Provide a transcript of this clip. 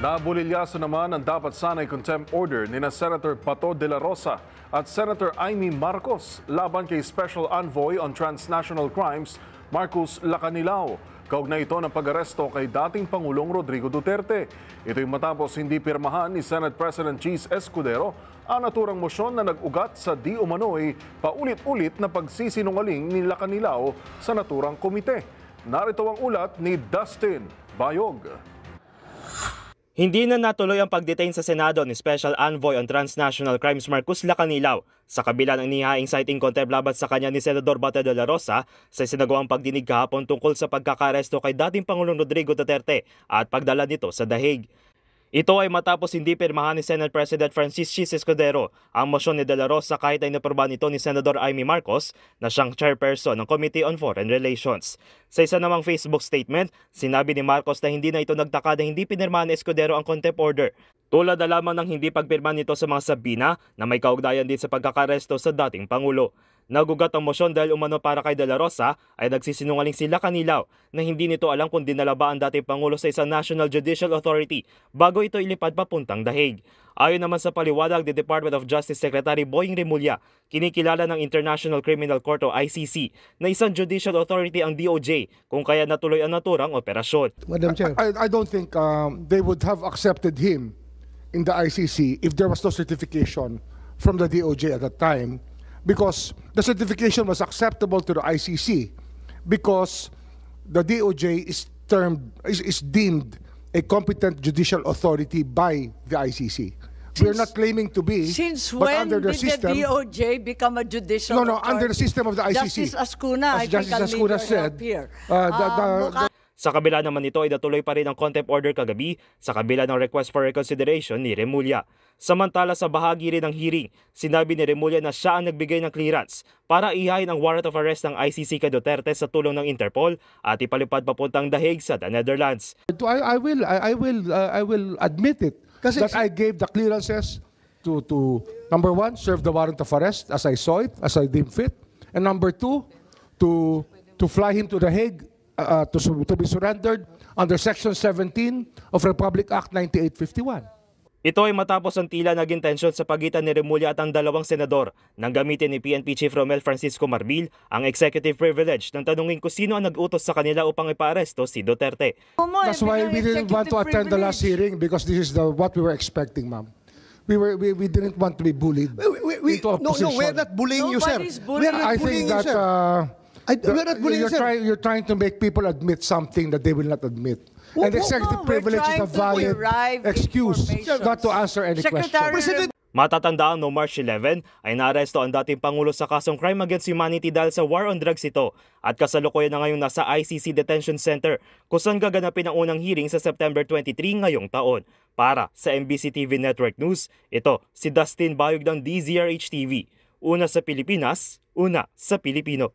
Nabulilyaso naman ang dapat sanay contempt order ni Senator Bato de la Rosa at Senator Amy Marcos laban kay Special Envoy on Transnational Crimes Marcos Lacanilao. Kaugnay ito ng pag-aresto kay dating Pangulong Rodrigo Duterte. Ito'y matapos hindi pirmahan ni Senate President Cheese Escudero ang naturang mosyon na nag-ugat sa di umano'y paulit-ulit na pagsisinungaling ni Lacanilao sa naturang komite. Narito ang ulat ni Dustin Bayog. Hindi na natuloy ang pagdetain sa Senado ni Special Envoy on Transnational Crimes Marcos Lacanilao sa kabila ng inihaing citing contempt laban sa kanya ni Senador Bato de la Rosa sa isinagawang pagdinig kahapon tungkol sa pagkakaresto kay dating Pangulong Rodrigo Duterte at pagdala nito sa dahig. Ito ay matapos hindi pirmahan ni Senate President Francis Cheese Escudero ang motion ni de la Rosa kahit ay naproba nito ni Senador Amy Marcos na siyang chairperson ng Committee on Foreign Relations. Sa isa namang Facebook statement, sinabi ni Marcos na hindi na ito nagtaka na hindi pinirmahan ni Escudero ang contempt order. Tulad na lamang ng hindi pagpirma nito sa mga sabina na may kaugnayan din sa pagkakaresto sa dating Pangulo. Nagugat ang motion dahil umano para kay de la Rosa ay nagsisinungaling si Lacanilao na hindi nito alam kung dinala ba ang dating Pangulo sa isang National Judicial Authority bago ito ilipad papuntang dahig. Ayon naman sa paliwanag ni Department of Justice Secretary Boying Remulla, kinikilala ng International Criminal Court o ICC na isang judicial authority ang DOJ kung kaya natuloy ang naturang operasyon. Madam Chair, I don't think they would have accepted him in the ICC if there was no certification from the DOJ at that time, because the certification was acceptable to the ICC because the DOJ is deemed a competent judicial authority by the ICC. We're not claiming to be, since but when under the did system, the DOJ become a judicial authority? under the system of the ICC. Justice Ascuna, As Justice Ascuna said, Sa kabila naman nito ay natuloy pa rin ang contempt order kagabi sa kabila ng request for reconsideration ni Remulla. Samantala sa bahagi rin ng hearing, sinabi ni Remulla na siya ang nagbigay ng clearance para ihain ang warrant of arrest ng ICC kay Duterte sa tulong ng Interpol at ipalipad papuntang dahig sa the Netherlands. I will admit it that I gave the clearances to number one, serve the warrant of arrest as I saw it, as I deemed fit, and number two, to fly him to The Hague to be surrendered under Section 17 of Republic Act 9851. Ito ay matapos ang tila naging tensyon sa pagitan ni Remulla at ang dalawang senador nang gamitin ni PNP Chief Romel Francisco Marbil ang executive privilege nang tanungin kung sino ang nag-utos sa kanila upang ipaaresto si Duterte. That's why we didn't want to attend the last hearing, because this is what we were expecting, ma'am. We didn't want to be bullied into a position. No, we're not bullying you, sir. We're I not think bullying you, that sir. We're not bullying you, sir. you're trying to make people admit something that they will not admit. And executive privilege is a valid excuse not to answer any question. Matatandaan noong March 11 ay naaresto ang dating Pangulo sa kasong crime against humanity dahil sa war on drugs ito at kasalukuyan na ngayong nasa ICC Detention Center kung saan gaganapin ang unang hearing sa September 23 ngayong taon. Para sa MBC TV Network News, ito si Dustin Bayog ng DZRH TV. Una sa Pilipinas, una sa Pilipino.